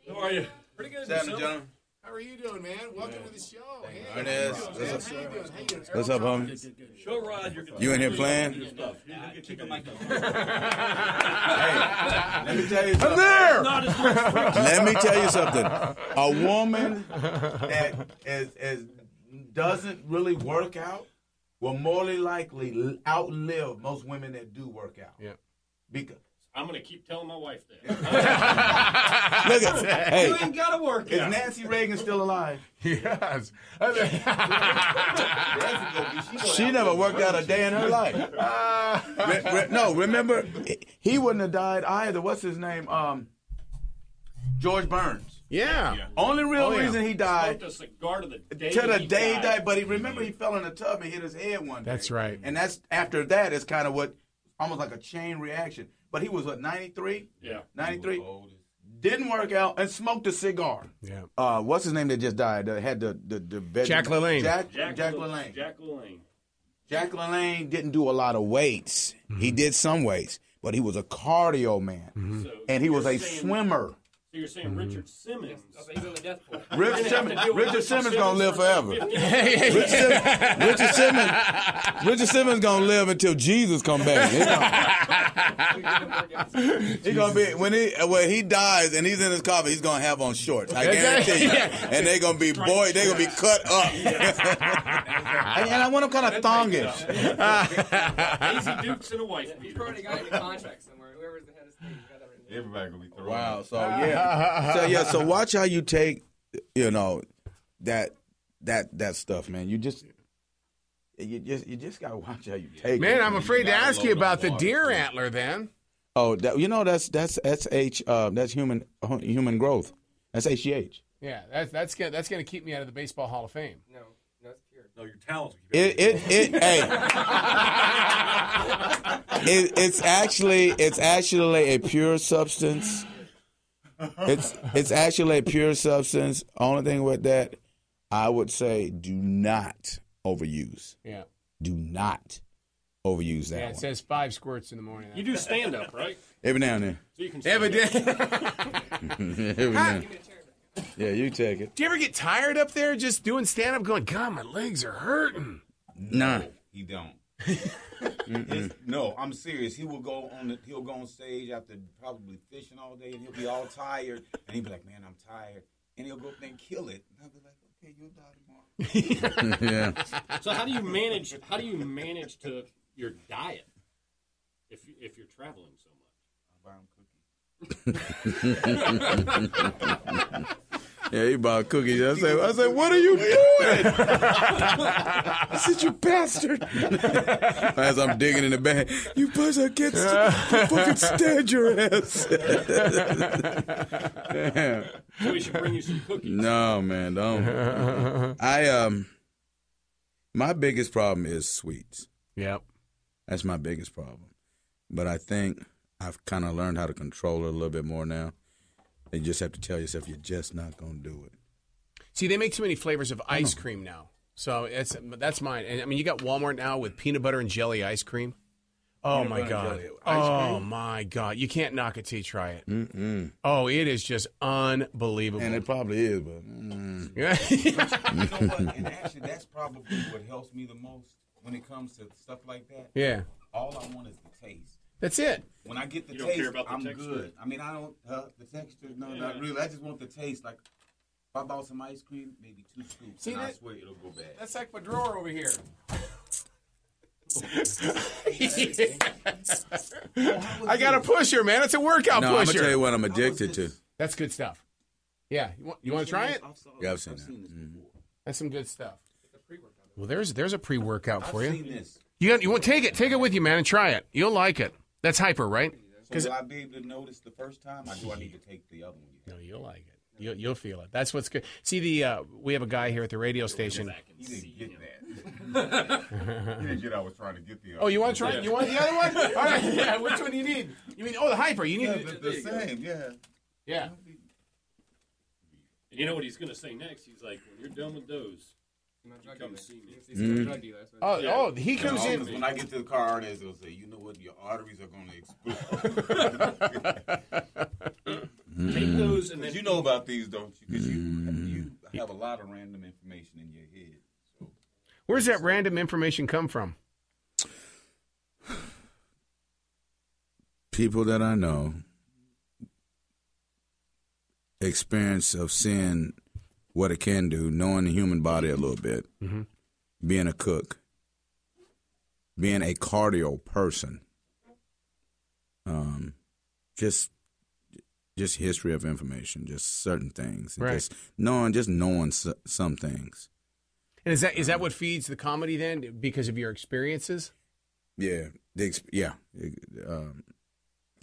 How are you? Pretty good. Gentlemen. How are you doing, man? Welcome to the show. Hey, Arnez, what's up, homie? Show Rod your You in here playing? Hey, let me tell you something. I'm there. Let me tell you something. A woman that doesn't really work out will more than likely outlive most women that do work out. Yeah. Because I'm going to keep telling my wife that. look at hey, You ain't got to work is out. Nancy Reagan still alive? Yes. She never worked out a day in her life. No, remember, he wouldn't have died either. What's his name? George Burns. Yeah. Only real reason he died Smoked a cigar to the day he died. But he fell in a tub and hit his head one day. That's right. And that's after that is kind of what almost like a chain reaction. But he was what, 93? Yeah. 93. Didn't work out and smoked a cigar. Yeah. What's his name that just died? Had the Jack LaLanne. Jack LaLanne. Jack LaLanne. Jack LaLanne didn't do a lot of weights. Mm-hmm. He did some weights, but he was a cardio man. Mm-hmm. So and he was a swimmer. So you're saying Richard Simmons. He's on the death pool. Richard Simmons gonna live forever. Richard Simmons gonna live until Jesus come back. He gonna be when he dies and he's in his coffin, he's gonna have on shorts. I guarantee you. And they're gonna be cut up. And I want them kind of thongish. Easy Dukes and a wife. He's probably got any contract somewhere. Whoever's the head of state, he's got that written down. Everybody gonna be thrown. Wow. So watch how you take, that stuff, man. You just gotta watch how you take it. Man, I'm afraid to ask you about the deer antler then. Oh, that's H. That's human growth. That's HGH. Yeah, that's gonna keep me out of the Baseball Hall of Fame. No, it's pure. No, your talents. It's actually a pure substance. It's actually a pure substance. Only thing with that, I would say, do not overuse. Yeah. Do not overuse that. Yeah, it says 5 squirts in the morning. You do stand up, right? Every now and then. So you can Every now and then. Yeah, you take it. Do you ever get tired up there just doing stand up, going, God, my legs are hurting? Nah. He don't. No, I'm serious. He'll go on stage after probably fishing all day, and he'll be all tired, and he'll be like, "Man, I'm tired," and he'll go up there and kill it. And I'll be like, "Okay, you'll die tomorrow." Yeah. So how do you manage to your diet if you're traveling so much? I buy him cookies. Yeah, he bought cookies. I said, what are you doing? I said, you bastard. As I'm digging in the bag, you buzz, I can't fucking stand your ass. Damn. So we should bring you some cookies. No, man, don't. My biggest problem is sweets. Yep. That's my biggest problem. But I think I've kind of learned how to control it a little bit more now. You just have to tell yourself you're just not going to do it. See, they make too many flavors of ice cream now. So that's mine. And I mean, you got Walmart now with peanut butter and jelly ice cream. Oh, my God. Oh, my God. You can't knock it till you try it. Mm-mm. Oh, it is just unbelievable. And it probably is, but... Yeah. You know what? And actually, that's probably what helps me the most when it comes to stuff like that. Yeah. All I want is the taste. That's it. When I get the You don't taste, care about the I'm texture? good. I mean, I don't the texture. No, not really. I just want the taste. Like if I bought some ice cream, maybe 2 scoops, See and I that? swear it'll go bad. That's like my drawer over here. I got a pusher, man. It's a workout No, I'm going to pusher. tell you what I'm addicted to. That's good stuff. Yeah. You want to try it? Yeah, I've seen this that. before. That's some good stuff. Well, there's a pre-workout for I've you. seen this. You want take it with you, man, and try it. You'll like it. That's hyper, right? So will I be able to notice the first time, or do I need to take the other one? No, you'll like it. You'll feel it. That's what's good. See, we have a guy here at the radio station. He didn't get that. He didn't get I was trying to get the other Oh, you want to try it? You want the other one? All right. Yeah. Which one do you need? You mean the hyper? You need the same, yeah. Yeah. And you know what he's going to say next? He's like, when you're done with those, come see me. Oh, he comes in. When I get to the car, Arnez will say, "You know what? Your arteries are going to explode." Take those and then You know about these, don't you? Because you have a lot of random information in your head. So. Where's that random information come from? People that I know, experience of seeing what it can do, knowing the human body a little bit, being a cook, being a cardio person, just history of information, just certain things, Right. just knowing some things. And is that what feeds the comedy then? Because of your experiences? Yeah,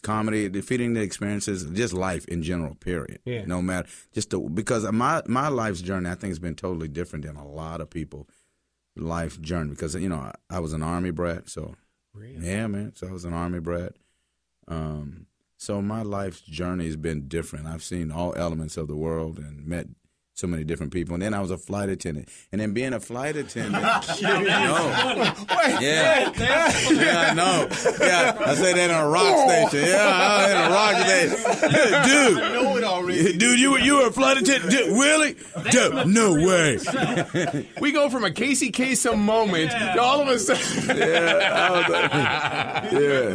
comedy, defeating the experiences, just life in general. Period. Yeah. No matter because my life's journey, I think, has been totally different than a lot of people' life journey. Because I was an Army brat, so Really? yeah, man. So I was an Army brat. So my life's journey has been different. I've seen all elements of the world and met so many different people. And then I was a flight attendant. And then being a flight attendant, yeah, I know. Yeah, I say that in a rock station. Yeah, I was in a rock station. Dude, I know it already. Dude, you were a flight attendant? Dude, really? Dude, no way. We go from a Casey Kasem moment to all of a sudden.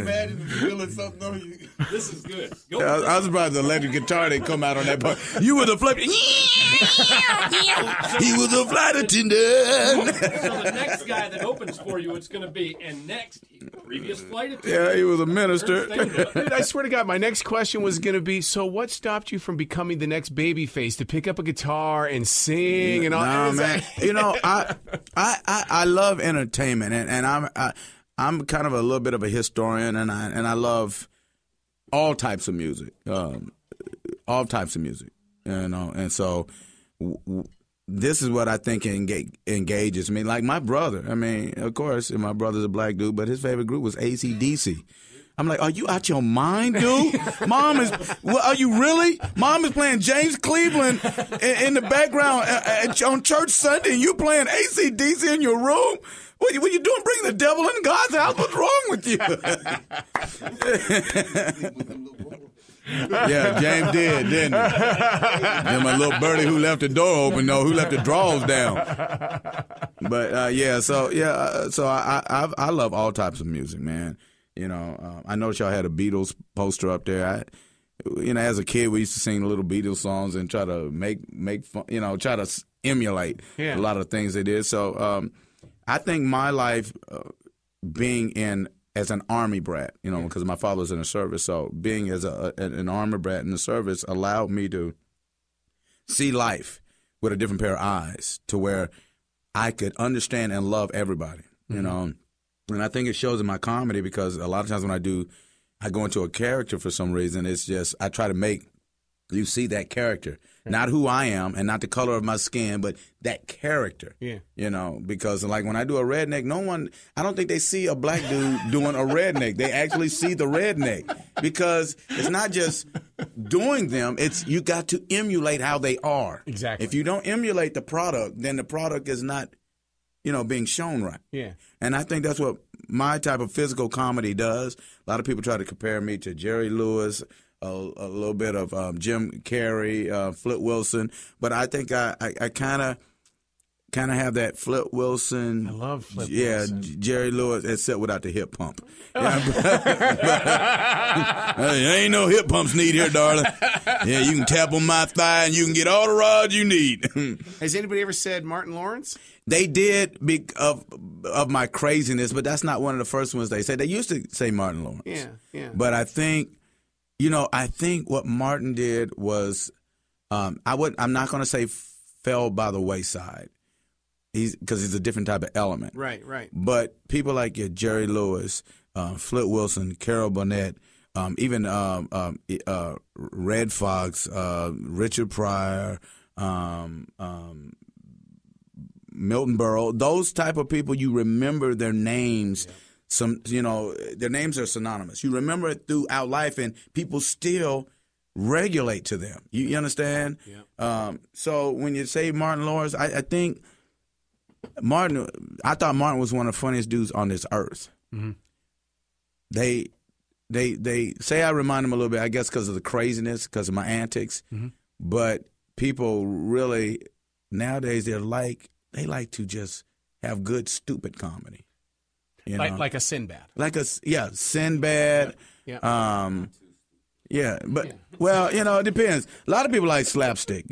Imagine feeling something on you. this is good. I was surprised the electric guitar didn't come out on that part. You were the flight. He was a flight attendant. So the next guy that opens for you, it's going to be, and next, previous flight attendant. Yeah, he was a minister. Dude, I swear to God, my next question was going to be, so what stopped you from becoming the next Babyface to pick up a guitar and sing and all Nah, that? man. I love entertainment, and I'm kind of a little bit of a historian, and I love all types of music, all types of music, and so this is what I think engages me. Like my brother, I mean, of course, my brother's a black dude, but his favorite group was AC/DC. I'm like, are you out your mind, dude? Are you really? Mom is playing James Cleveland in the background on church Sunday, and you playing AC/DC in your room? What are you doing? Bringing the devil in God's house? What's wrong with you? Yeah, James did, didn't he? And my little birdie who left the door open, though, who left the drawers down. But so I love all types of music, man. I noticed y'all had a Beatles poster up there. As a kid, we used to sing the little Beatles songs and try to make fun, try to emulate a lot of things they did. So I think my life being as an Army brat, because my father was in the service, so being as an Army brat in the service allowed me to see life with a different pair of eyes, to where I could understand and love everybody, And I think it shows in my comedy, because a lot of times when I go into a character for some reason, it's just I try to make you see that character, not who I am and not the color of my skin, but that character. Yeah. Because like when I do a redneck, I don't think they see a black dude doing a redneck. They actually see the redneck, because it's not just doing them. It's you got to emulate how they are. Exactly. If you don't emulate the product, then the product is not, being shown right. Yeah. And I think that's what my type of physical comedy does. A lot of people try to compare me to Jerry Lewis, a little bit of Jim Carrey, Flip Wilson, but I think I kind of have that Flip Wilson. I love Flip Wilson. Yeah, Jerry Lewis, except without the hip pump. Ain't no hip pumps need here, darling. Yeah, you can tap on my thigh and you can get all the rods you need. Has anybody ever said Martin Lawrence? They did of my craziness, but that's not one of the first ones they said. They used to say Martin Lawrence. Yeah. But I think, I think what Martin did was, I'm not going to say fell by the wayside, because he's a different type of element. Right. But people like Jerry Lewis, Flip Wilson, Carol Burnett, even Red Fox, Richard Pryor, Milton Berle, those type of people, you remember their names. Yeah. Their names are synonymous. You remember it throughout life, and people still regulate to them. You understand? Yeah. So when you say Martin Lawrence, I think I thought Martin was one of the funniest dudes on this earth. Mm-hmm. they say I remind them a little bit, I guess because of the craziness, because of my antics. Mm-hmm. But people really, nowadays, they like to just have good, stupid comedy. You know? Like a Sinbad. Sinbad. Yeah. Well, it depends. A lot of people like slapstick,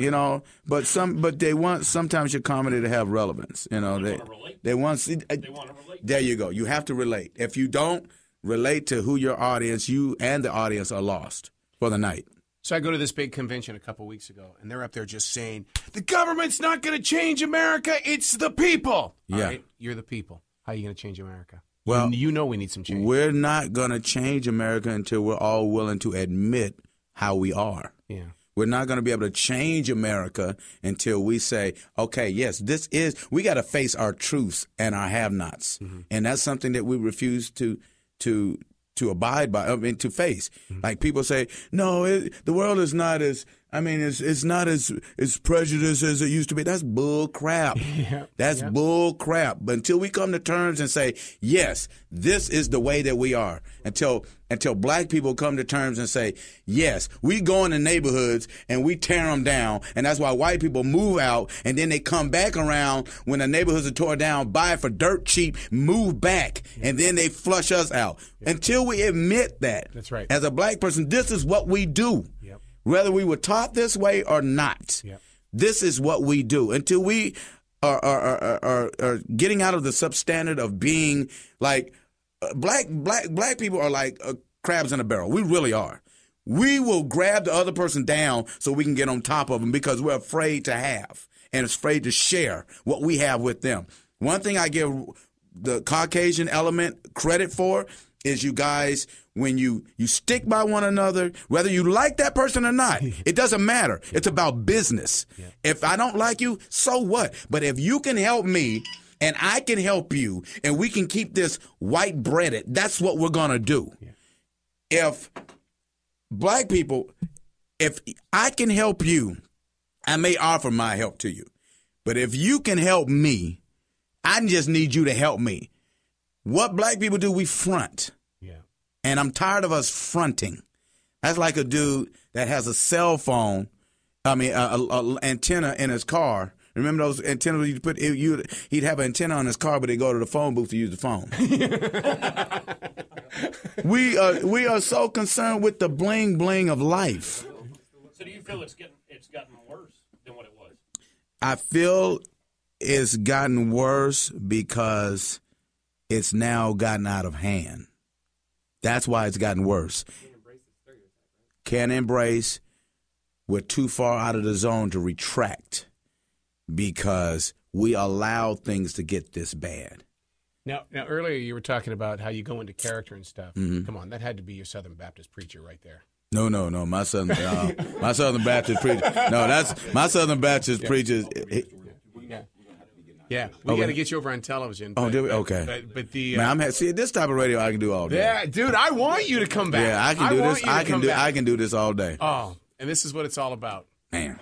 but sometimes your comedy to have relevance. They want to relate. There you go. You have to relate. If you don't relate to who your audience, you and the audience are lost for the night. So I go to this big convention a couple weeks ago, and they're up there just saying, the government's not going to change America. It's the people. Yeah. All right? You're the people. How are you going to change America? Well, you know we need some change. We're not going to change America until we're all willing to admit how we are. Yeah. We're not going to be able to change America until we say, okay, yes, we got to face our truths and our have-nots. Mm-hmm. And that's something that we refuse to abide by, to face. Mm-hmm. Like people say, no, the world is not it's not as prejudiced as it used to be. That's bull crap. That's bull crap. But until we come to terms and say, yes, this is the way that we are, until black people come to terms and say, yes, we go into neighborhoods and we tear them down. And that's why white people move out and then they come back around when the neighborhoods are torn down, buy it for dirt cheap, move back, and then they flush us out. Until we admit that. That's right. As a black person, this is what we do. Yep. Whether we were taught this way or not, this is what we do. Until we are getting out of the substandard of being like black people are like crabs in a barrel. We really are. We will grab the other person down so we can get on top of them because we're afraid to have and afraid to share what we have with them. One thing I give the Caucasian element credit for is you guys, when you stick by one another, whether you like that person or not, it doesn't matter. It's about business. Yeah. If I don't like you, so what? But if you can help me and I can help you and we can keep this white breaded, that's what we're going to do. Yeah. If black people, if I can help you, I may offer my help to you. But if you can help me, I just need you to help me. What black people do, we front. And I'm tired of us fronting. That's like a dude that has a cell phone, a antenna in his car. Remember those antennas you put? He'd have an antenna on his car, but he'd go to the phone booth to use the phone. We are so concerned with the bling bling of life. So do you feel it's gotten worse than what it was? I feel it's gotten worse because it's now gotten out of hand. That's why it's gotten worse. Can't embrace. We're too far out of the zone to retract because we allow things to get this bad. Now, earlier you were talking about how you go into character and stuff. Mm-hmm. Come on, that had to be your Southern Baptist preacher right there. No, my Southern Baptist preacher. No, that's my Southern Baptist preacher. Yeah, we got to get you over on television. But, do we? Okay. But the man, see this type of radio I can do all day. Yeah, dude, I want you to come back. Yeah, I can do this. I can do this all day. Oh, and this is what it's all about. Man.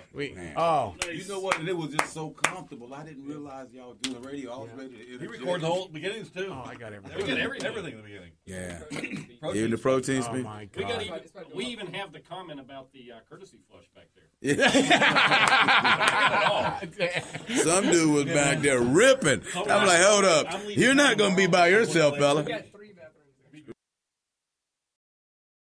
Oh, you know what? It was just so comfortable. I didn't realize y'all were doing the radio. I was ready to. He records the whole beginnings too. Oh, I got everything. We got everything in the beginning. Yeah. Even the protein speak. Oh my God. We even have the comment about the courtesy flush back there. Some dude was back there ripping. I'm like, hold up. You're not going to be by yourself, fella. We got